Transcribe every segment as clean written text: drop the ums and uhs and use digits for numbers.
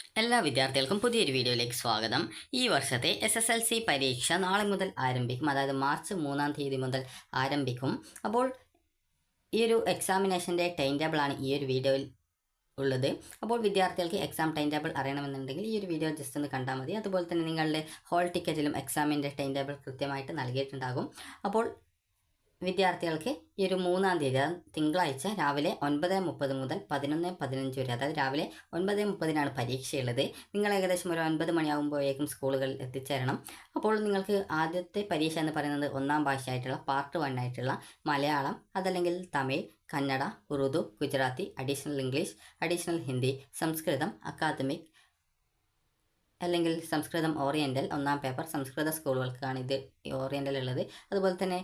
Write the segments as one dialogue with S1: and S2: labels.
S1: എല്ലാ വിദ്യാർത്ഥികൾക്കും പുതിയൊരു വീഡിയോയിലേക്ക് സ്വാഗതം. ഈ വർഷത്തെ SSLC പരീക്ഷ നാളെ മുതൽ ആരംഭിക്കും. അതായത് മാർച്ച് 3-ാം തീയതി മുതൽ ആരംഭിക്കും. അപ്പോൾ ഈ ഒരു എക്സാമിനേഷൻ്റെ ടൈം ടേബിളാണ് ഈ ഒരു വീഡിയോയിൽ ഉള്ളത്. അപ്പോൾ വിദ്യാർത്ഥികൾക്ക് എക്സാം ടൈം ടേബിൾ അറിയണമെന്നുണ്ടെങ്കിൽ ഈ ഒരു വീഡിയോ ജസ്റ്റ് ഒന്ന് കണ്ടാൽ മതി. അതുപോലെ തന്നെ നിങ്ങളുടെ ഹോൾ ടിക്കറ്റിലും എക്സാമിൻ്റെ ടൈം ടേബിൾ കൃത്യമായിട്ട് നൽകിയിട്ടുണ്ടാകും. അപ്പോൾ വിദ്യാർത്ഥികൾക്ക് ഈ ഒരു 3-ാം തീയതി തിങ്കളാഴ്ച രാവിലെ 9:30 മുതൽ 11:15 വരെ, അതായത് രാവിലെ 9:30 പരീക്ഷയുള്ളത്. നിങ്ങൾ ഏകദേശം ഒരു 9 മണിയാകുമ്പോഴേക്കും സ്കൂളുകളിൽ എത്തിച്ചേരണം. അപ്പോൾ നിങ്ങൾക്ക് ആദ്യത്തെ പരീക്ഷ എന്ന് പറയുന്നത് 1-ാം ഭാഷയായിട്ടുള്ള പാർട്ട് 1 ആയിട്ടുള്ള മലയാളം, അതല്ലെങ്കിൽ Tamil, Kannada, Urdu, Gujarati, additional English, additional Hindi, Samskritam, academic അല്ലെങ്കിൽ സംസ്കൃതം ഓറിയൻ്റൽ 1-ാം പേപ്പർ സംസ്കൃത സ്കൂളുകൾക്കാണ് ഇത് ഓറിയൻ്റൽ ഉള്ളത്. അതുപോലെ തന്നെ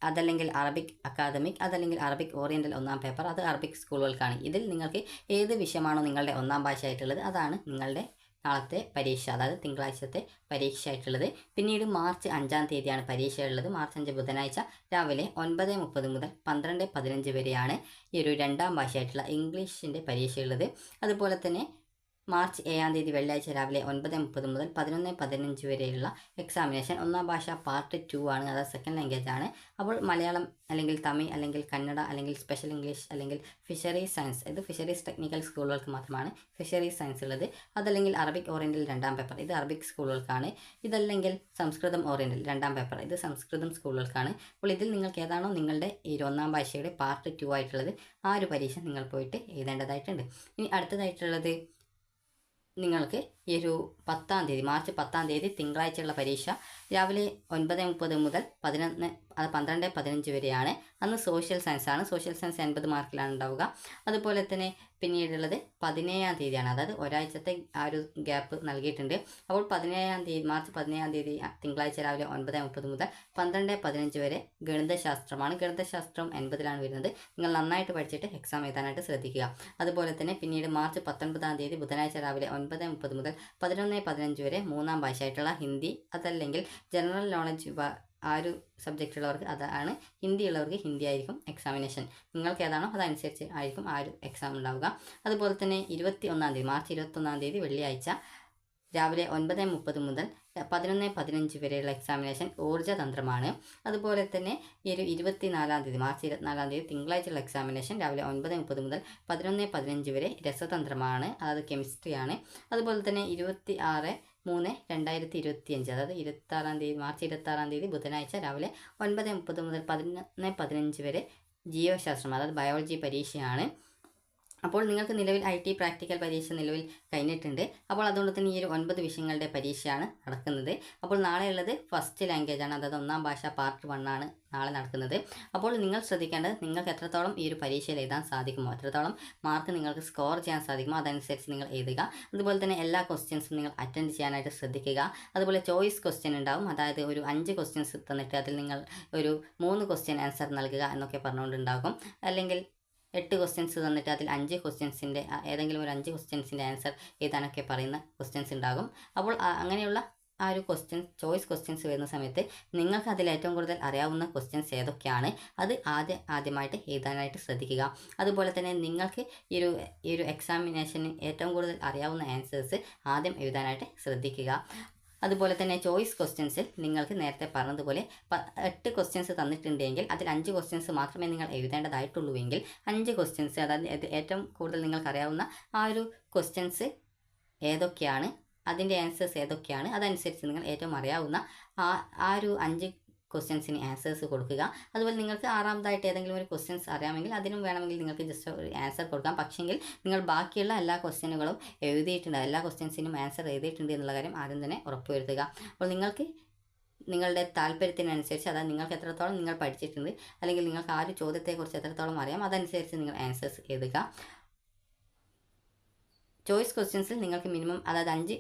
S1: അതല്ലെങ്കിൽ അറബിക് അക്കാദമിക്, അതല്ലെങ്കിൽ അറബിക് ഓറിയൻ്റൽ 1-ാം പേപ്പർ, അത് അറബിക് സ്കൂളുകൾക്കാണ്. ഇതിൽ നിങ്ങൾക്ക് ഏത് വിഷയമാണോ നിങ്ങളുടെ 1-ാം ഭാഷയായിട്ടുള്ളത് അതാണ് നിങ്ങളുടെ നാളത്തെ പരീക്ഷ, അതായത് തിങ്കളാഴ്ചത്തെ പരീക്ഷ ആയിട്ടുള്ളത്. പിന്നീട് മാർച്ച് 5-ാം തീയതിയാണ് പരീക്ഷ ഉള്ളത്. മാർച്ച് 5 ബുധനാഴ്ച രാവിലെ 9:30 മുതൽ 12:15 വരെയാണ് ഈ ഒരു 2-ാം ഭാഷയായിട്ടുള്ള ഇംഗ്ലീഷിൻ്റെ പരീക്ഷയുള്ളത്. അതുപോലെ തന്നെ മാർച്ച് 7-ാം തീയതി വെള്ളിയാഴ്ച രാവിലെ 9:30 മുതൽ 11:15 വരെയുള്ള എക്സാമിനേഷൻ 1-ാം ഭാഷ പാർട്ട് 2 ആണ്, അതായത് സെക്കൻഡ് ലാംഗ്വേജ് ആണ്. അപ്പോൾ മലയാളം അല്ലെങ്കിൽ തമിഴ് അല്ലെങ്കിൽ കന്നഡ അല്ലെങ്കിൽ സ്പെഷ്യൽ ഇംഗ്ലീഷ് അല്ലെങ്കിൽ ഫിഷറീസ് സയൻസ്, ഇത് ഫിഷറീസ് ടെക്നിക്കൽ സ്കൂളുകൾക്ക് മാത്രമാണ് ഫിഷറീസ് സയൻസ് ഉള്ളത്. അതല്ലെങ്കിൽ അറബിക് ഓറിയൻ്റൽ 2-ാം പേപ്പർ, ഇത് അറബിക് സ്കൂളുകൾക്കാണ്. ഇതല്ലെങ്കിൽ സംസ്കൃതം ഓറിയൻ്റൽ 2-ാം പേപ്പർ, ഇത് സംസ്കൃതം സ്കൂളുകൾക്കാണ്. അപ്പോൾ ഇതിൽ നിങ്ങൾക്ക് ഏതാണോ നിങ്ങളുടെ ഈ 1-ാം ഭാഷയുടെ പാർട്ട് 2 ആയിട്ടുള്ളത് ആ ഒരു പരീക്ഷ നിങ്ങൾ പോയിട്ട് എഴുതേണ്ടതായിട്ടുണ്ട്. ഇനി അടുത്തതായിട്ടുള്ളത് നിങ്ങൾക്ക് ഈ ഒരു 10-ാം തീയതി മാർച്ച് 10-ാം തീയതി തിങ്കളാഴ്ചയുള്ള പരീക്ഷ രാവിലെ 9:30 മുതൽ 12:15 വരെയാണ്. അന്ന് സോഷ്യൽ സയൻസ് ആണ്. സോഷ്യൽ സയൻസ് 80 മാർക്കിലാണ് ഉണ്ടാവുക. അതുപോലെ തന്നെ പിന്നീടുള്ളത് 17-ാം തീയതിയാണ്, അതായത് ഒരാഴ്ചത്തെ ആ ഒരു ഗ്യാപ്പ് നൽകിയിട്ടുണ്ട്. അപ്പോൾ 17-ാം തീയതി മാർച്ച് 17-ാം തീയതി തിങ്കളാഴ്ച രാവിലെ 9:30 മുതൽ 12:15 വരെ ഗണിതശാസ്ത്രമാണ്. ഗണിതശാസ്ത്രം 80-ലാണ് വരുന്നത്. നിങ്ങൾ നന്നായിട്ട് പഠിച്ചിട്ട് എക്സാം എഴുതാനായിട്ട് ശ്രദ്ധിക്കുക. അതുപോലെ തന്നെ പിന്നീട് മാർച്ച് 19-ാം തീയതി ബുധനാഴ്ച രാവിലെ 9:30 മുതൽ 11:15 വരെ 3-ാം ഭാഷയായിട്ടുള്ള ഹിന്ദി, അതല്ലെങ്കിൽ ജനറൽ നോളജ് ആ ഒരു സബ്ജക്റ്റ് ഉള്ളവർക്ക് അതാണ്. ഹിന്ദി ഉള്ളവർക്ക് ഹിന്ദി ആയിരിക്കും എക്സാമിനേഷൻ. നിങ്ങൾക്ക് ഏതാണോ അതനുസരിച്ച് ആയിരിക്കും ആ ഒരു എക്സാം ഉണ്ടാവുക. അതുപോലെ തന്നെ 21-ാം തീയതി മാർച്ച് 21-ാം തീയതി വെള്ളിയാഴ്ച രാവിലെ 9:30 മുതൽ 11:15 വരെയുള്ള എക്സാമിനേഷൻ ഊർജ്ജതന്ത്രമാണ്. അതുപോലെ തന്നെ ഈ ഒരു 24-ാം തീയതി മാർച്ച് 24-ാം തീയതി തിങ്കളാഴ്ചയുള്ള എക്സാമിനേഷൻ രാവിലെ 9:30 മുതൽ 11:15 വരെ രസതന്ത്രമാണ്, അതായത് കെമിസ്ട്രിയാണ്. അതുപോലെ തന്നെ 26/3/2025, അതായത് 26-ാം തീയതി മാർച്ച് 26-ാം തീയതി ബുധനാഴ്ച രാവിലെ 9:30 മുതൽ 11:15 വരെ ജീവശാസ്ത്രം, അതായത് ബയോളജി പരീക്ഷയാണ്. അപ്പോൾ നിങ്ങൾക്ക് നിലവിൽ IT പ്രാക്ടിക്കൽ പരീക്ഷ നിലവിൽ കഴിഞ്ഞിട്ടുണ്ട്. അപ്പോൾ അതുകൊണ്ട് തന്നെ ഈ ഒരു 9 വിഷയങ്ങളുടെ പരീക്ഷയാണ് നടക്കുന്നത്. അപ്പോൾ നാളെയുള്ളത് ഫസ്റ്റ് ലാംഗ്വേജ് ആണ്, അതായത് 1-ാം ഭാഷ പാർട്ട് 1 ആണ് നാളെ നടക്കുന്നത്. അപ്പോൾ നിങ്ങൾ ശ്രദ്ധിക്കേണ്ടത് നിങ്ങൾക്ക് എത്രത്തോളം ഈ ഒരു പരീക്ഷയിൽ എഴുതാൻ സാധിക്കുമോ, എത്രത്തോളം മാർക്ക് നിങ്ങൾക്ക് സ്കോർ ചെയ്യാൻ സാധിക്കുമോ അതനുസരിച്ച് നിങ്ങൾ എഴുതുക. അതുപോലെ തന്നെ എല്ലാ ക്വസ്റ്റ്യൻസും നിങ്ങൾ അറ്റൻഡ് ചെയ്യാനായിട്ട് ശ്രദ്ധിക്കുക. അതുപോലെ ചോയ്സ് ക്വസ്റ്റ്യൻ ഉണ്ടാവും, അതായത് ഒരു 5 ക്വസ്റ്റ്യൻസ് തന്നിട്ട് അതിൽ നിങ്ങൾ ഒരു 3 ക്വസ്റ്റ്യൻ ആൻസർ നൽകുക എന്നൊക്കെ പറഞ്ഞുകൊണ്ടുണ്ടാകും. അല്ലെങ്കിൽ 8 ക്വസ്റ്റ്യൻസ് തന്നിട്ട് അതിൽ 5 ക്വസ്റ്റ്യൻസിൻ്റെ ഏതെങ്കിലും ഒരു 5 ക്വസ്റ്റ്യൻസിൻ്റെ ആൻസർ എഴുതാനൊക്കെ പറയുന്ന ക്വസ്റ്റ്യൻസ് ഉണ്ടാകും. അപ്പോൾ അങ്ങനെയുള്ള ആ ഒരു ചോയ്സ് ക്വസ്റ്റ്യൻസ് വരുന്ന സമയത്ത് നിങ്ങൾക്ക് അതിൽ ഏറ്റവും കൂടുതൽ അറിയാവുന്ന ക്വസ്റ്റ്യൻസ് ഏതൊക്കെയാണ് അത് ആദ്യമായിട്ട് എഴുതാനായിട്ട് ശ്രദ്ധിക്കുക. അതുപോലെ തന്നെ നിങ്ങൾക്ക് ഈ ഒരു എക്സാമിനേഷന് ഏറ്റവും കൂടുതൽ അറിയാവുന്ന ആൻസേഴ്സ് ആദ്യം എഴുതാനായിട്ട് ശ്രദ്ധിക്കുക. അതുപോലെ തന്നെ ചോയ്സ് ക്വസ്റ്റ്യൻസിൽ നിങ്ങൾക്ക് നേരത്തെ പറഞ്ഞതുപോലെ 8 ക്വസ്റ്റ്യൻസ് തന്നിട്ടുണ്ടെങ്കിൽ അതിൽ 5 ക്വസ്റ്റ്യൻസ് മാത്രമേ നിങ്ങൾ എഴുതേണ്ടതായിട്ടുള്ളൂ എങ്കിൽ 5 ക്വസ്റ്റ്യൻസ്, അതായത് ഏറ്റവും കൂടുതൽ നിങ്ങൾക്കറിയാവുന്ന ആ ഒരു ക്വസ്റ്റ്യൻസ് ഏതൊക്കെയാണ്, അതിൻ്റെ ആൻസേഴ്സ് ഏതൊക്കെയാണ് അതനുസരിച്ച് നിങ്ങൾ ഏറ്റവും അറിയാവുന്ന ആ ഒരു 5 ക്വസ്റ്റ്യൻസിന് ആൻസേഴ്സ് കൊടുക്കുക. അതുപോലെ നിങ്ങൾക്ക് 6ാമതായിട്ട് ഏതെങ്കിലും ഒരു ക്വസ്റ്റ്യൻസ് അറിയാമെങ്കിൽ അതിനും വേണമെങ്കിൽ നിങ്ങൾക്ക് ജസ്റ്റ് ഒരു ആൻസർ കൊടുക്കാം. പക്ഷെങ്കിൽ നിങ്ങൾ ബാക്കിയുള്ള എല്ലാ ക്വസ്റ്റ്യനുകളും എഴുതിയിട്ടുണ്ട്, എല്ലാ ക്വസ്റ്റ്യൻസിനും ആൻസർ എഴുതിയിട്ടുണ്ട് എന്നുള്ള കാര്യം ആദ്യം തന്നെ ഉറപ്പുവരുത്തുക. അപ്പോൾ നിങ്ങൾക്ക് നിങ്ങളുടെ താല്പര്യത്തിനനുസരിച്ച്, അതായത് നിങ്ങൾക്ക് എത്രത്തോളം നിങ്ങൾ പഠിച്ചിട്ടുണ്ട് അല്ലെങ്കിൽ നിങ്ങൾക്ക് ആ ഒരു ചോദ്യത്തെക്കുറിച്ച് എത്രത്തോളം അറിയാം അതനുസരിച്ച് നിങ്ങൾ ആൻസേഴ്സ് എഴുതുക. ചോയ്സ് ക്വസ്റ്റ്യൻസിൽ നിങ്ങൾക്ക് മിനിമം, അതായത്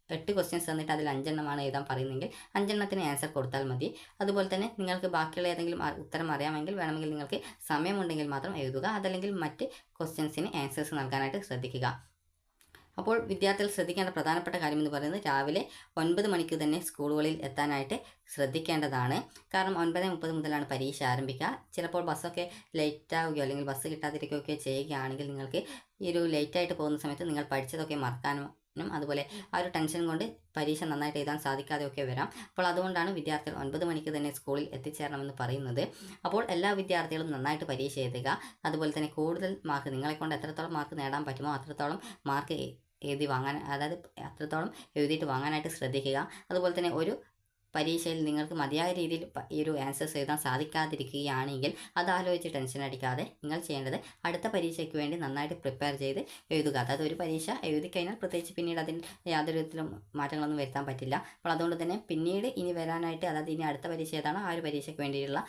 S1: 8 ക്വസ്റ്റ്യൻസ് തന്നിട്ട് അതിൽ 5 എണ്ണമാണ് എഴുതാൻ പറയുന്നതെങ്കിൽ 5 എണ്ണത്തിന് ആൻസർ കൊടുത്താൽ മതി. അതുപോലെ തന്നെ നിങ്ങൾക്ക് ബാക്കിയുള്ള ഏതെങ്കിലും ഉത്തരം അറിയാമെങ്കിൽ വേണമെങ്കിൽ നിങ്ങൾക്ക് സമയമുണ്ടെങ്കിൽ മാത്രം എഴുതുക, അതല്ലെങ്കിൽ മറ്റ് ക്വസ്റ്റ്യൻസിന് ആൻസേഴ്സ് നൽകാനായിട്ട് ശ്രദ്ധിക്കുക. അപ്പോൾ വിദ്യാർത്ഥികൾ ശ്രദ്ധിക്കേണ്ട പ്രധാനപ്പെട്ട കാര്യം എന്ന് പറയുന്നത് രാവിലെ 9 മണിക്ക് തന്നെ സ്കൂളുകളിൽ എത്താനായിട്ട് ശ്രദ്ധിക്കേണ്ടതാണ്. കാരണം 9:30 മുതലാണ് പരീക്ഷ ആരംഭിക്കുക. ചിലപ്പോൾ ബസ്സൊക്കെ ലേറ്റ് ആവുകയോ അല്ലെങ്കിൽ ബസ് കിട്ടാതിരിക്കുകയൊക്കെ ചെയ്യുകയാണെങ്കിൽ നിങ്ങൾക്ക് ഈ ഒരു ലേറ്റായിട്ട് പോകുന്ന സമയത്ത് നിങ്ങൾ പഠിച്ചതൊക്കെ മറക്കാനും അതുപോലെ ആ ഒരു ടെൻഷൻ കൊണ്ട് പരീക്ഷ നന്നായിട്ട് എഴുതാൻ സാധിക്കാതെയൊക്കെ വരാം. അപ്പോൾ അതുകൊണ്ടാണ് വിദ്യാർത്ഥികൾ 9 മണിക്ക് തന്നെ സ്കൂളിൽ എത്തിച്ചേരണമെന്ന് പറയുന്നത്. അപ്പോൾ എല്ലാ വിദ്യാർത്ഥികളും നന്നായിട്ട് പരീക്ഷ എഴുതുക. അതുപോലെ തന്നെ കൂടുതൽ മാർക്ക്, നിങ്ങളെക്കൊണ്ട് എത്രത്തോളം മാർക്ക് നേടാൻ പറ്റുമോ അത്രത്തോളം മാർക്ക് എഴുതി വാങ്ങാൻ, അതായത് അത്രത്തോളം എഴുതിയിട്ട് വാങ്ങാനായിട്ട് ശ്രദ്ധിക്കുക. അതുപോലെ തന്നെ ഒരു പരീക്ഷയിൽ നിങ്ങൾക്ക് മതിയായ രീതിയിൽ ഈ ഒരു ആൻസേഴ്സ് എഴുതാൻ സാധിക്കാതിരിക്കുകയാണെങ്കിൽ അതാലോചിച്ച് ടെൻഷൻ അടിക്കാതെ നിങ്ങൾ ചെയ്യേണ്ടത് അടുത്ത പരീക്ഷയ്ക്ക് വേണ്ടി നന്നായിട്ട് പ്രിപ്പയർ ചെയ്ത് എഴുതുക. അതായത് ഒരു പരീക്ഷ എഴുതി കഴിഞ്ഞാൽ പ്രത്യേകിച്ച് പിന്നീട് അതിൽ യാതൊരു വിധത്തിലും മാറ്റങ്ങളൊന്നും വരുത്താൻ പറ്റില്ല. അപ്പോൾ അതുകൊണ്ട് തന്നെ പിന്നീട് ഇനി വരാനായിട്ട്, അതായത് ഇനി അടുത്ത പരീക്ഷ ഏതാണോ ആ ഒരു പരീക്ഷയ്ക്ക് വേണ്ടിയുള്ള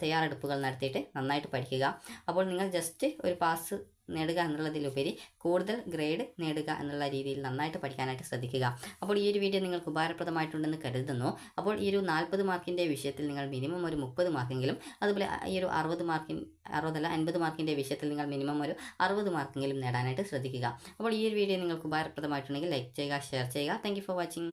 S1: തയ്യാറെടുപ്പുകൾ നടത്തിയിട്ട് നന്നായിട്ട് പഠിക്കുക. അപ്പോൾ നിങ്ങൾ ജസ്റ്റ് ഒരു പാസ് നേടുക എന്നുള്ളതിലുപരി കൂടുതൽ ഗ്രേഡ് നേടുക എന്നുള്ള രീതിയിൽ നന്നായിട്ട് പഠിക്കാനായിട്ട് ശ്രദ്ധിക്കുക. അപ്പോൾ ഈ ഒരു വീഡിയോ നിങ്ങൾക്ക് ഉപകാരപ്രദമായിട്ടുണ്ടെന്ന് കരുതുന്നു. അപ്പോൾ ഈ ഒരു 40 മാർക്കിൻ്റെ വിഷയത്തിൽ നിങ്ങൾ മിനിമം ഒരു 30 മാർക്കെങ്കിലും, അതുപോലെ ഈ ഒരു 50 മാർക്കിൻ്റെ വിഷയത്തിൽ നിങ്ങൾ മിനിമം ഒരു 60 മാർക്കെങ്കിലും നേടാനായിട്ട് ശ്രദ്ധിക്കുക. അപ്പോൾ ഈ ഒരു വീഡിയോ നിങ്ങൾക്ക് ഉപകാരപ്രദമായിട്ടുണ്ടെങ്കിൽ ലൈക്ക് ചെയ്യുക, ഷെയർ ചെയ്യുക. Thank you for watching.